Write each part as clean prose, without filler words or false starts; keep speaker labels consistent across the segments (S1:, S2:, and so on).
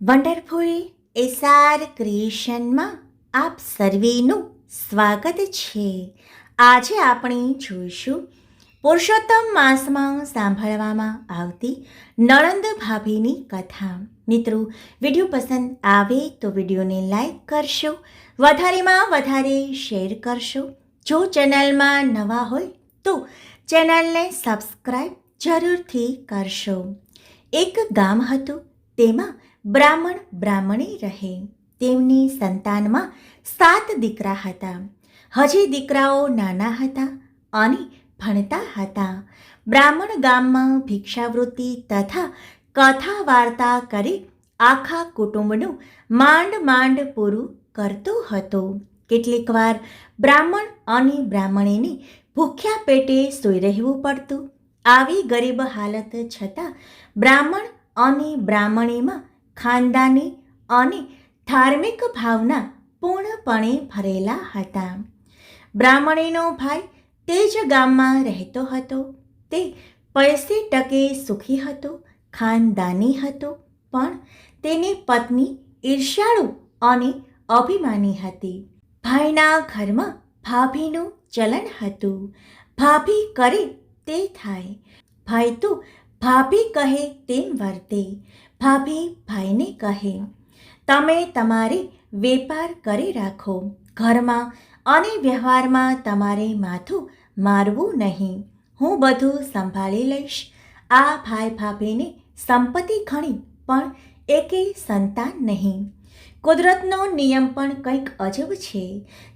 S1: Wonderful SR ક્રિએશનમાં આપ સર્વેનું સ્વાગત છે. આજે આપણે જોઈશું પુરુષોત્તમ માસમાં સાંભળવામાં આવતી નણંદ ભાભીની કથા. મિત્રો, વિડીયો પસંદ આવે તો વિડીયોને લાઈક કરશો, વધારેમાં વધારે શેર કરશો. જો ચેનલમાં નવા હોય તો ચેનલને સબસ્ક્રાઈબ જરૂરથી કરશો. એક ગામ હતું, તેમાં બ્રાહ્મણ બ્રાહ્મણી રહે. તેમની સંતાનમાં 7 દીકરા હતા. હજી દીકરાઓ નાના હતા અને ભણતા હતા. બ્રાહ્મણ ગામમાં ભિક્ષાવૃત્તિ તથા કથા વાર્તા કરી આખા કુટુંબનું માંડ માંડ પૂરું કરતો હતો. કેટલીક વાર બ્રાહ્મણ અને બ્રાહ્મણીને ભૂખ્યા પેટે સૂઈ રહેવું પડતું. આવી ગરીબ હાલત છતાં બ્રાહ્મણ અને બ્રાહ્મણીમાં ખાનદાની અને ધાર્મિક ભાવના પૂર્ણપણે ભરેલા હતા. બ્રાહ્મણીનો ભાઈ તે જ ગામમાં રહેતો હતો. તે પૈસે ટકે સુખી હતો, ખાનદાની હતો, પણ તેની પત્ની ઈર્ષ્યાળુ અને અભિમાની હતી. ભાઈના ઘરમાં ભાભીનું ચલણ હતું. ભાભી કરે તે થાય. ભાઈ તો ભાભી કહે તેમ વર્તે. ભાભી ભાઈને કહે, તમે તમારે વેપાર કરી રાખો, ઘરમાં અને વ્યવહારમાં તમારે માથું મારવું નહીં, હું બધું સંભાળી લઈશ. આ ભાઈ ભાભીને સંપત્તિ ઘણી પણ એકેય સંતાન નહીં. કુદરતનો નિયમ પણ કંઈક અજબ છે.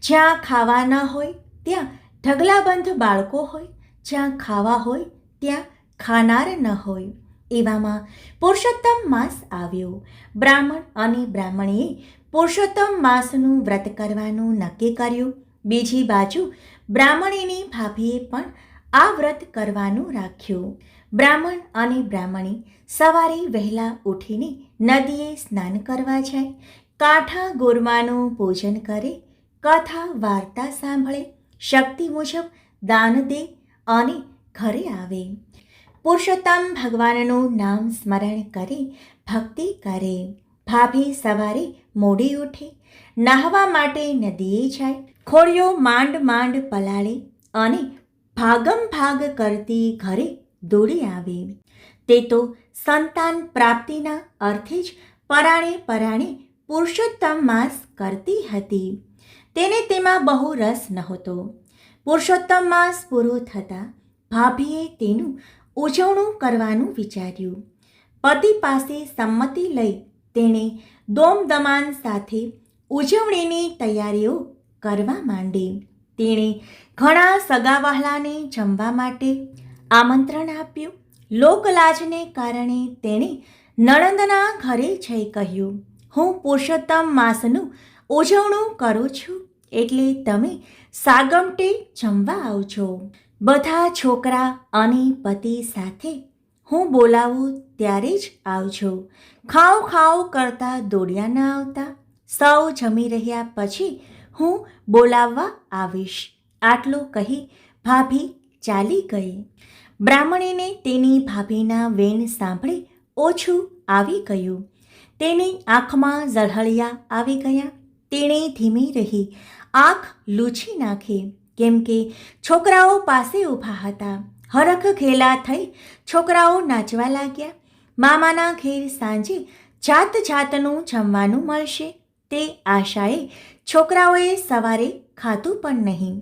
S1: જ્યાં ખાવા ન હોય ત્યાં ઢગલાબંધ બાળકો હોય, જ્યાં ખાવા હોય ત્યાં ખાનાર ન હોય. એવામાં પુરુષોત્તમ માસ આવ્યો. બ્રાહ્મણ અને બ્રાહ્મણીએ પુરુષોત્તમ માસનું વ્રત કરવાનું નક્કી કર્યું. બીજી બાજુ બ્રાહ્મણીની ભાભીએ પણ આ વ્રત કરવાનું રાખ્યું. બ્રાહ્મણ અને બ્રાહ્મણી સવારે વહેલા ઉઠીને નદીએ સ્નાન કરવા જાય, કાંઠા ગોરમાનું પૂજન કરે, કથા વાર્તા સાંભળે, શક્તિ મુજબ દાન દે અને ઘરે આવે. પુરુષોત્તમ ભગવાનનું નામ સ્મરણ કરી ભક્તિ કરે. ભાભી સવારે મોડી ઉઠે, નાહવા માટે નદીએ જાય, ખોળીઓ માંડ માંડ પલાળે અને ભાગમ ભાગ કરતી ઘરે દોડી આવે. તે તો સંતાન પ્રાપ્તિના અર્થે જ પરાણે પરાણે પુરુષોત્તમ માસ કરતી હતી. તેને તેમાં બહુ રસ નહોતો. પુરુષોત્તમ માસ પૂરો થતાં ભાભીએ તેનું ઉજવણું કરવાનું વિચાર્યું. પતિ પાસે સંમતિ લઈ તેણે દોમદમાન સાથે ઉજવણીની તૈયારીઓ કરવા માંડી. તેણે ઘણા સગાવહાલાને જમવા માટે આમંત્રણ આપ્યું. લોકલાજને કારણે તેણે નણંદના ઘરે જઈ કહ્યું, હું પુરુષોત્તમ માસનું ઉજવણું કરું છું, એટલે તમે સાગમટે જમવા આવજો. બધા છોકરા અને પતિ સાથે હું બોલાવું ત્યારે જ આવજો. ખાઉ ખાઉ કરતા દોડ્યા ન આવતા. સૌ જમી રહ્યા પછી હું બોલાવવા આવીશ. આટલું કહી ભાભી ચાલી ગઈ. બ્રાહ્મણીને તેની ભાભીના વેણ સાંભળી ઓછું આવી ગયું. તેની આંખમાં ઝળહળિયા આવી ગયા. તેણે ધીમી રહી આંખ લૂછી નાખી, કેમ કે છોકરાઓ પાસે ઊભા હતા. હરખ ઘેલા થઈ છોકરાઓ નાચવા લાગ્યા. મામાના ઘેર સાંજે જાત જાતનું જમવાનું મળશે તે આશાએ છોકરાઓએ સવારે ખાધું પણ નહીં.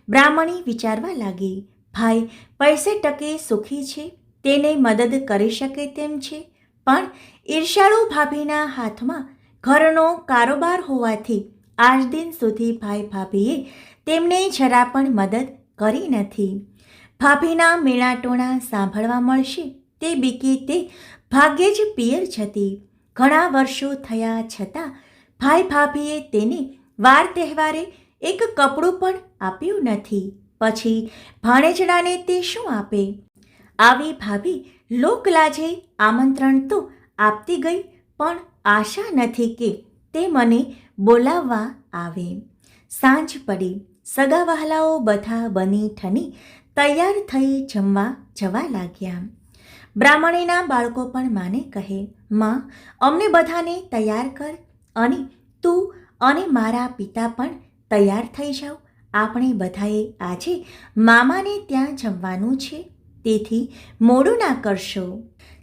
S1: બ્રાહ્મણી વિચારવા લાગી, ભાઈ પૈસે ટકે સુખી છે, તેને મદદ કરી શકે તેમ છે, પણ ઈર્ષ્યાળુ ભાભીના હાથમાં ઘરનો કારોબાર હોવાથી આજ દિન સુધી ભાઈ ભાભીએ તેમને જરા પણ મદદ કરી નથી. ભાભીના મેણાટોણા સાંભળવા મળશે તે બીકે તે ભાગ્યે જ પિયર જતી. ઘણા વર્ષો થયા છતાં ભાઈ ભાભીએ તેને વાર તહેવારે એક કપડું પણ આપ્યું નથી. પછી ભાણેજડાને તે શું આપે? આવી ભાભી લોકલાજે આમંત્રણ તો આપતી ગઈ, પણ આશા નથી કે તે મને બોલાવવા આવે. સાંજ પડી. સગાવહાલાઓ બધા બની ઠની તૈયાર થઈ જમવા જવા લાગ્યા. બ્રાહ્મણીના બાળકો પણ માને કહે, માં, અમને બધાને તૈયાર કર અને તું અને મારા પિતા પણ તૈયાર થઈ જાઓ. આપણે બધાએ આજે મામાને ત્યાં જમવાનું છે, તેથી મોડું ના કરશો.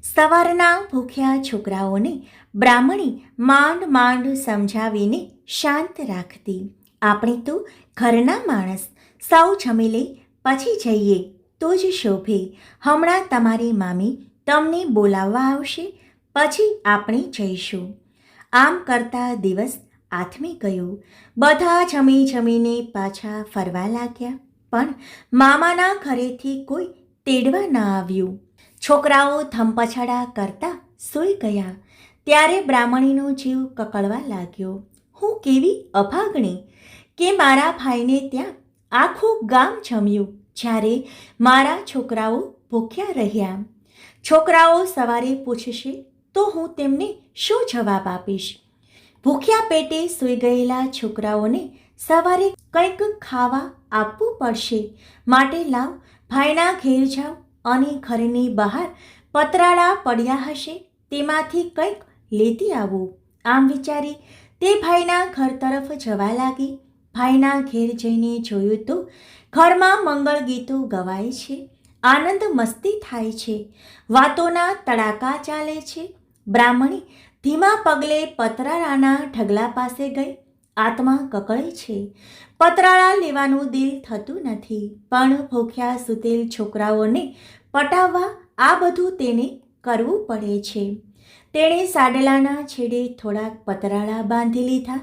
S1: સવારના ભૂખ્યા છોકરાઓને બ્રાહ્મણી માંડ માંડ સમજાવીને શાંત રાખતી. આપણે તો ઘરના માણસ, સૌ જમી લે પછી જઈએ તો જ શોભે. હમણાં તમારી મામી તમને બોલાવવા આવશે, પછી આપણે જઈશું. આમ કરતા દિવસ આથમી ગયો. બધા જમી જમીને પાછા ફરવા લાગ્યા, પણ મામાના ઘરેથી કોઈ તેડવા ન આવ્યું. છોકરાઓ ધમપછાડા કરતા સૂઈ ગયા. ત્યારે બ્રાહ્મણીનો જીવ કકળવા લાગ્યો. હું કેવી અભાગણી કે મારા ભાઈને ત્યાં આખું ગામ જમ્યું, જ્યારે મારા છોકરાઓ ભૂખ્યા રહ્યા. છોકરાઓ સવારે પૂછશે તો હું તેમને શું જવાબ આપીશ? ભૂખ્યા પેટે સૂઈ ગયેલા છોકરાઓને સવારે કંઈક ખાવા આપવું પડશે. માટે લાવ, ભાઈના ઘેર જાઓ અને ઘરની બહાર પતરાળા પડ્યા હશે, તેમાંથી કંઈક લેતી આવું. આમ વિચારી તે ભાઈના ઘર તરફ જવા લાગી. ભાઈના ઘેર જઈને જોયું તો ઘરમાં મંગળ ગીતો ગવાય છે, આનંદ મસ્તી થાય છે, વાતોના તડાકા ચાલે છે. બ્રાહ્મણી ધીમા પગલે પતરાળાના ઢગલા પાસે ગઈ. આત્મા કકળે છે. પતરાળા લેવાનું દિલ થતું નથી, પણ ભૂખ્યા સૂતેલ છોકરાઓને પટાવવા આ બધું તેને કરવું પડે છે. તેણે સાડલાના છેડે થોડાક પતરાળા બાંધી લીધા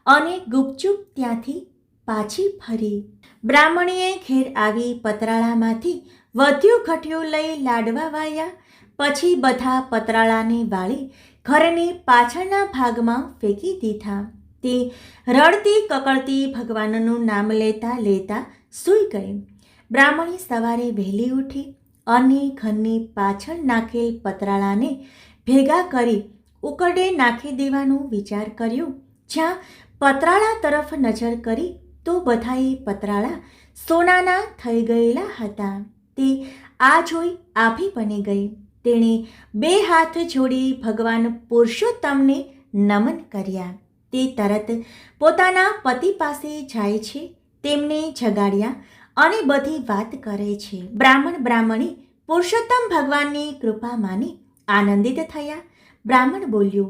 S1: અને ગુપચુપ ત્યાંથી પાછી ફરી. બ્રાહ્મણીએ ઘેર આવી પતરાળામાંથી વધ્યું ઘટ્યું લઈ લાડવા વાળ્યા. પછી બધા પતરાળાને વાળી ઘરની પાછળના ભાગમાં ફેંકી દીધા. તે રડતી કકળતી ભગવાનનું નામ લેતા લેતા સૂઈ ગઈ. બ્રાહ્મણી સવારે વહેલી ઉઠી અને ઘરની પાછળ નાખેલ પતરાળાને ભેગા કરી ઉકરડે નાખી દેવાનો વિચાર કર્યો. જ્યાં પતરાળા તરફ નજર કરી તો બધાએ પતરાળા સોનાના થઈ ગયેલા હતા. તે આ જોઈ આભી બની ગઈ. તેણે 2 હાથ જોડી ભગવાન પુરુષોત્તમને નમન કર્યા. તે તરત પોતાના પતિ પાસે જાય છે, તેમને જગાડ્યા અને બધી વાત કરે છે. બ્રાહ્મણી પુરુષોત્તમ ભગવાનની કૃપા માની આનંદિત થયા. બ્રાહ્મણ બોલ્યો,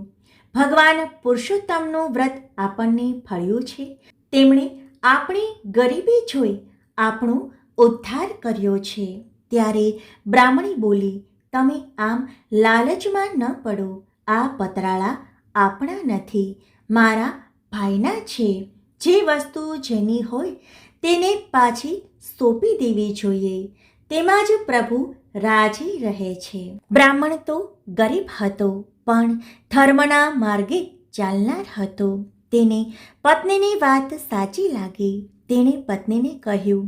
S1: ભગવાન પુરુષોત્તમનું વ્રત આપણને ફળ્યું છે. તેમણે આપણી ગરીબી જોઈ આપણો ઉદ્ધાર કર્યો છે. ત્યારે બ્રાહ્મણી બોલી, તમે આમ લાલચમાં ન પડો. આ પતરાળા આપણા નથી, મારા ભાઈના છે. જે વસ્તુ જેની હોય તેને પાછી સોંપી દેવી જોઈએ, તેમાં જ પ્રભુ રાજી રહે છે. બ્રાહ્મણ તો ગરીબ હતો, પણ ધર્મના માર્ગે ચાલનાર હતો. તેને પત્નીની વાત સાચી લાગી. તેણે પત્નીને કહ્યું,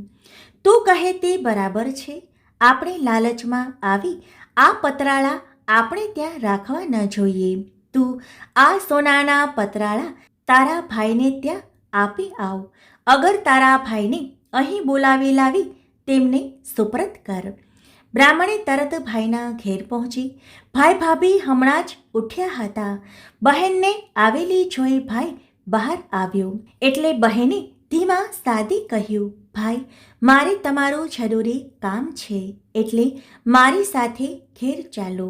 S1: તું કહે તે બરાબર છે. આપણે લાલચમાં આવી આ પતરાળા આપણે ત્યાં રાખવા ન જોઈએ. તું આ સોનાના પતરાળા તારા ભાઈને ત્યાં આપી આવ. અગર તારા ભાઈને અહીં બોલાવી લાવી તેમને સુપ્રત કર. બ્રાહ્મણે તરત ભાઈના ઘેર પહોંચી. ભાઈ ભાભી હમણાં જ ઉઠ્યા હતા. બહેનને આવેલી જોઈ ભાઈ બહાર આવ્યો. એટલે બહેને ધીમા સાદી કહ્યું, ભાઈ, મારે તમારું જરૂરી કામ છે, એટલે મારી સાથે ઘેર ચાલો.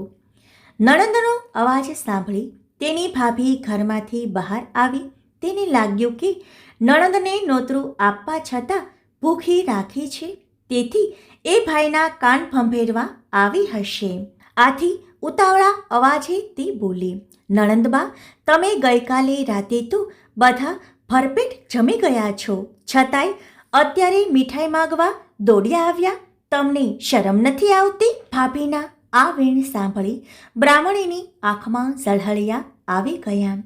S1: નણંદનો અવાજ સાંભળી તેની ભાભી ઘરમાંથી બહાર આવી. તેને લાગ્યું કે નણંદને નોતરું આપવા છતાં ભૂખી રાખી છે, તેથી એ ભાઈના કાન ભંભેરવા આવી હશે. આથી ઉતાવળા અવાજે તે બોલી, નણંદબા, તમે ગઈકાલે રાતે તો બધા ભરપેટ જમી ગયા છો, છતાંય અત્યારે મીઠાઈ માગવા દોડ્યા આવ્યા. તમને શરમ નથી આવતી? ભાભીના આ વેણ સાંભળી બ્રાહ્મણીની આંખમાં સળહળિયા આવી ગયા.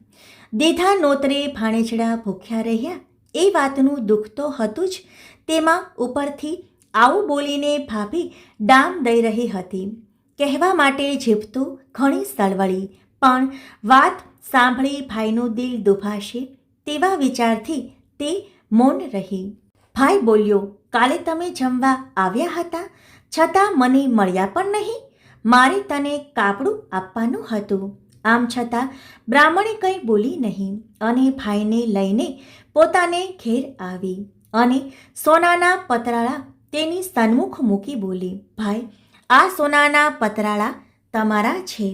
S1: દીધા નોતરે ભાણેજડા ભૂખ્યા રહ્યા એ વાતનું દુઃખ તો હતું જ, તેમાં ઉપરથી આવું બોલીને ભાભી ડામ દઈ રહી હતી. કહેવા માટે જીભ તો ઘણી સળવળી, પણ વાત સાંભળી ભાઈનું દિલ દુભાશે તેવા વિચારથી તે મૌન રહી. ભાઈ બોલ્યો, કાલે તમે જમવા આવ્યા હતા, છતાં મને મળ્યા પણ નહીં. મારે તને કાપડું આપવાનું હતું, આમ છતાં બ્રાહ્મણે કંઈ બોલી નહીં અને ભાઈને લઈને પોતાને ઘેર આવી અને સોનાના પતરાળા તેની સન્મુખ મૂકી બોલી, ભાઈ, આ સોનાના પતરાળા તમારા છે,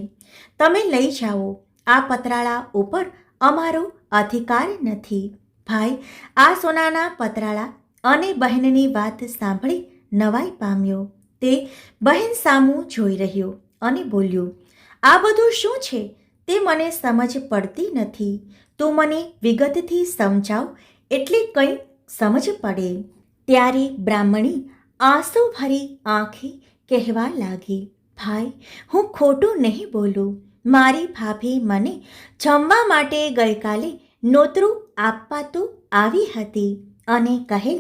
S1: તમે લઈ જાઓ. આ પતરાળા ઉપર અમારો અધિકાર નથી. ભાઈ આ સોનાના પતરાળા અને બહેનની વાત સાંભળી નવાઈ પામ્યો. તે બહેન સામું જોઈ રહ્યો અને બોલ્યો, આ બધું શું છે તે મને સમજ પડતી નથી. તું મને વિગતથી સમજાવ એટલે કંઈ સમજ પડે. ત્યારે બ્રાહ્મણી આંસુ ભરી આંખે કહેવા લાગી, ભાઈ, હું ખોટું નહીં બોલું. મારી ભાભી મને જમવા માટે ગઈકાલે નોતરું આપવા તો આવી હતી અને કહે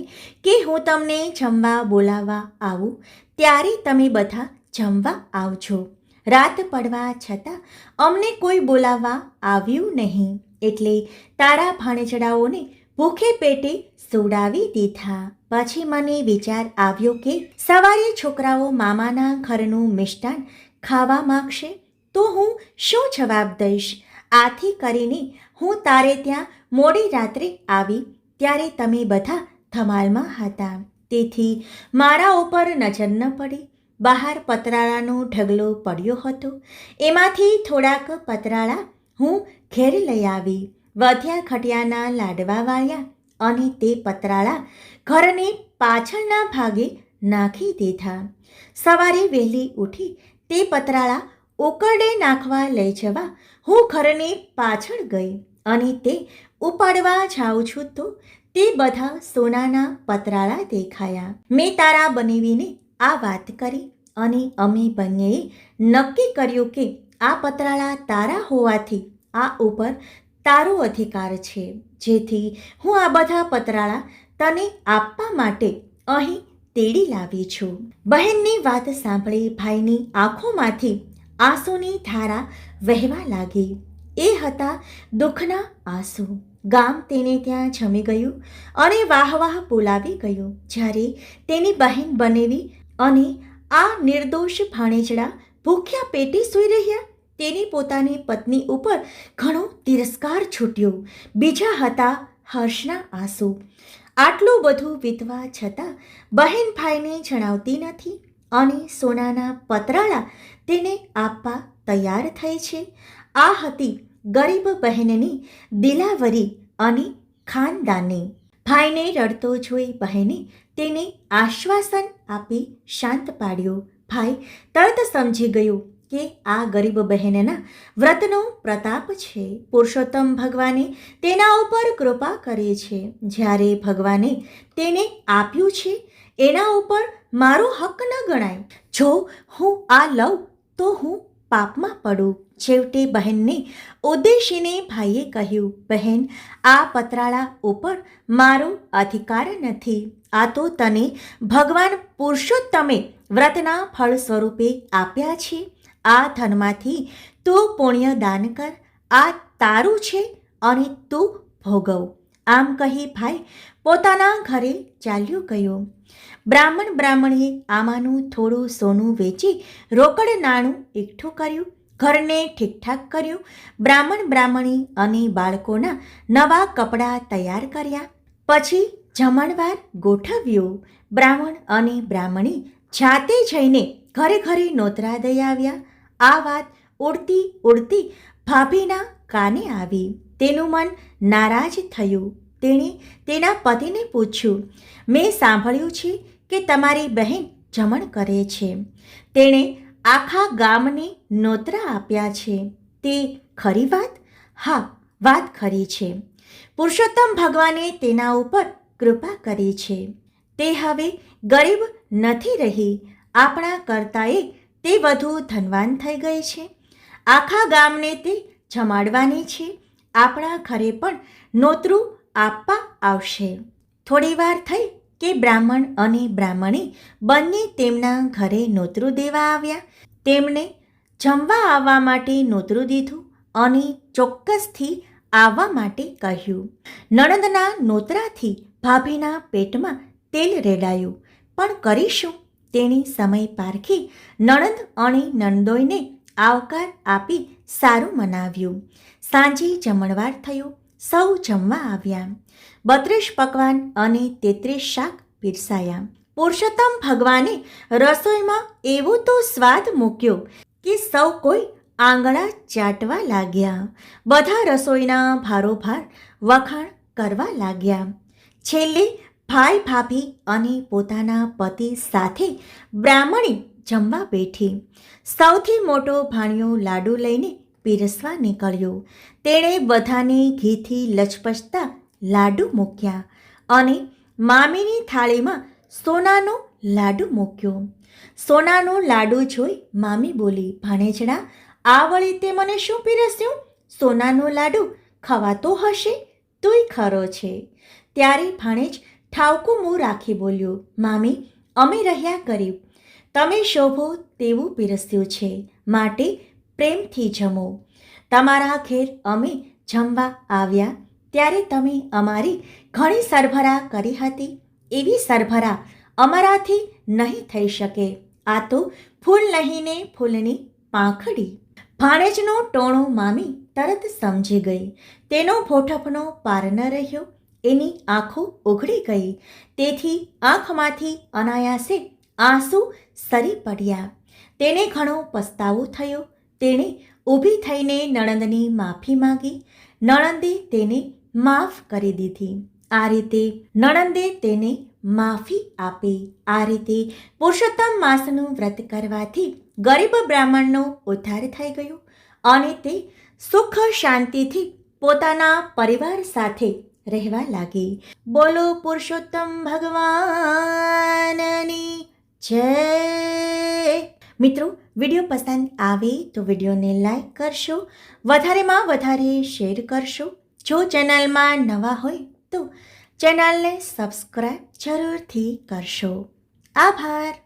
S1: કે હું તમને જમવા બોલાવવા આવું ત્યારે તમે બધા જમવા આવજો. રાત પડવા છતાં અમને કોઈ બોલાવવા આવ્યું નહીં, એટલે તારા ભાણેજડાઓને ભૂખે પેટે સુવડાવી દીધા. પછી મને વિચાર આવ્યો કે સવારે છોકરાઓ મામાના ઘરનું મિષ્ટાન ખાવા માગશે તો હું શું જવાબ દઈશ. આથી કરીને હું તારે ત્યાં મોડી રાત્રે આવી ત્યારે તમે બધા ધમાલમાં હતા, તેથી મારા ઉપર નજર ન પડી. બહાર પતરાળાનો ઢગલો પડ્યો હતો, એમાંથી થોડાક પતરાળા હું ઘેર લઈ આવી, વધ્યા ખટિયાના લાડવા વાળ્યા અને તે પતરાળા ઘરની પાછળના ભાગે નાખી દીધા. સવારે વહેલી ઉઠી તે પતરાળા ઉકરડે નાખવા લઈ જવા હું ઘરની પાછળ ગઈ અને તે ઉપાડવા જાઉં છું તો તે બધા સોનાના પતરાળા દેખાયા. મેં તારા બનેવીને આ વાત કરી અને અમે બંનેએ નક્કી કર્યું કે આ પતરાળા તારા હોવાથી આ ઉપર તારો અધિકાર છે, જેથી હું આ બધા પતરાળા તને આપવા માટે અહીં તેડી લાવી છું. બહેનની વાત સાંભળી ભાઈની આંખોમાંથી આંસુની ધારા વહેવા લાગી. એ હતા દુઃખના આંસુ. ગામ તેને ત્યાં જમી ગયું અને વાહ વાહ બોલાવી ગયું. જ્યારે તેની બહેન બનેવી અને આ નિર્દોષ ભાણેજડા ભૂખ્યા પેટે સૂઈ રહ્યા, તેની પોતાની પત્ની ઉપર ઘણો તિરસ્કાર છૂટ્યો. બીજા હતા હર્ષના આંસુ. આટલું બધું વીતવા છતાં બહેન ભાઈને જણાવતી નથી અને સોનાના પતરાળા તેને આપવા તૈયાર થઈ છે. આ હતી ગરીબ બહેનની દિલાવરી અને ખાનદાની. ભાઈને રડતો જોઈ બહેને તેને આશ્વાસન આપી શાંત પાડ્યો. ભાઈ તરત સમજી ગયો કે આ ગરીબ બહેનના વ્રતનો પ્રતાપ છે. પુરુષોત્તમ ભગવાને તેના ઉપર કૃપા કરે છે. જ્યારે ભગવાને તેને આપ્યું છે એના ઉપર મારો હક ન ગણાય. જો હું આ લઉં તો હું પાપમાં પડું. છેવટે બહેનને ઉદ્દેશીને ભાઈએ કહ્યું, બહેન, આ પતરાળા ઉપર મારો અધિકાર નથી. આ તો તને ભગવાન પુરુષોત્તમે વ્રતના ફળ સ્વરૂપે આપ્યા છે. આ ધનમાંથી તું પુણ્ય દાન કર. આ તારું છે અને તું ભોગવ. આમ કહી ભાઈ પોતાના ઘરે ચાલ્યો ગયો. બ્રાહ્મણીએ આમાંનું થોડું સોનું વેચી રોકડ નાણું એકઠું કર્યું, ઘરને ઠીકઠાક કર્યું. બ્રાહ્મણી અને બાળકોના નવા કપડાં તૈયાર કર્યા. પછી જમણવાર ગોઠવ્યો. બ્રાહ્મણ અને બ્રાહ્મણી જાતે જઈને ઘરે ઘરે નોતરા દઈ આવ્યા. આ વાત ઉડતી ઉડતી ભાભીના કાને આવી. તેનું મન નારાજ થયું. તેણે તેના પતિને પૂછ્યું, મેં સાંભળ્યું છે કે તમારી બહેન જમણ કરે છે. તેણે આખા ગામને નોતરા આપ્યા છે. તે ખરી વાત? હા, વાત ખરી છે. પુરુષોત્તમ ભગવાને તેના ઉપર કૃપા કરી છે. તે હવે ગરીબ નથી રહી. આપણા કરતાંય તે વધુ ધનવાન થઈ ગઈ છે. આખા ગામને તે જમાડવાની છે. આપણા ઘરે પણ નોતરું આપવા આવશે. થોડી વાર થઈ કે બ્રાહ્મણ અને બ્રાહ્મણી બંને તેમના ઘરે નોતરું દેવા આવ્યા. તેમણે જમવા આવવા માટે નોતરું દીધું અને ચોક્કસથી આવવા માટે કહ્યું. નણંદના નોતરાથી ભાભીના પેટમાં તેલ રેડાયું, પણ કરીશું? તેણી સમય પારખી નણંદ અને નણંદોઈને આવકાર આપી સારું મનાવ્યું. સાંજે જમણવાર થયો. સૌ જમવા આવ્યા. 32 પકવાન અને 33 શાક પીરસાયા. પુરુષોત્તમ ભગવાને રસોઈમાં એવો તો સ્વાદ મૂક્યો કે સૌ કોઈ આંગળા ચાટવા લાગ્યા. બધા રસોઈના ભારોભાર વખાણ કરવા લાગ્યા. છેલ્લે ભાઈ ભાભી અને પોતાના પતિ સાથે બ્રાહ્મણી જમવા બેઠી. સૌથી મોટો ભાણિયો લાડુ લઈને પીરસવા નીકળ્યો. તેણે બધાને ઘીથી લચપચતા લાડુ મૂક્યા અને મામીની થાળીમાં સોનાનો લાડુ મૂક્યો. સોનાનો લાડુ જોઈ મામી બોલી, ભાણેજડા, આ વળી તે મને શું પીરસ્યું? સોનાનો લાડુ ખવાતો હશે? તોય ખરો છે. ત્યારે ભાણેજ ઠાવકું મું રાખી બોલ્યો, મામી, અમે રહ્યા ગરીબ, તમે શોભો તેવું પીરસ્યું છે, માટે પ્રેમથી જમો. તમારા ઘેર અમે જમવા આવ્યા ત્યારે તમે અમારી ઘણી સરભરા કરી હતી, એવી સરભરા અમારાથી નહીં થઈ શકે. આ તો ફૂલ નહીં ને ફૂલની પાંખડી. ભાણેજનો ટોણો મામી તરત સમજી ગઈ. તેનો ભોઠપનો પાર ન રહ્યો. એની આંખો ઉઘડી ગઈ. તેથી આંખમાંથી અનાયાસે આંસુ સરી પડ્યા. તેને ઘણો પસ્તાવો થયો. તેણે ઊભી થઈને નણંદની માફી માંગી. નણંદે તેને માફ કરી દીધી. આ રીતે નણંદે તેને માફી આપી. આ રીતે પુરુષોત્તમ માસનું વ્રત કરવાથી ગરીબ બ્રાહ્મણનો ઉદ્ધાર થઈ ગયો અને તે સુખ શાંતિથી પોતાના પરિવાર સાથે રહેવા લાગી. બોલો પુરુષોત્તમ ભગવાનની જય. મિત્રો, વિડીયો પસંદ આવે તો વિડીયોને લાઈક કરશો, વધારેમાં વધારે શેર કરશો. જો ચેનલમાં નવા હોય તો ચેનલને સબસ્ક્રાઈબ જરૂરથી કરશો. આભાર.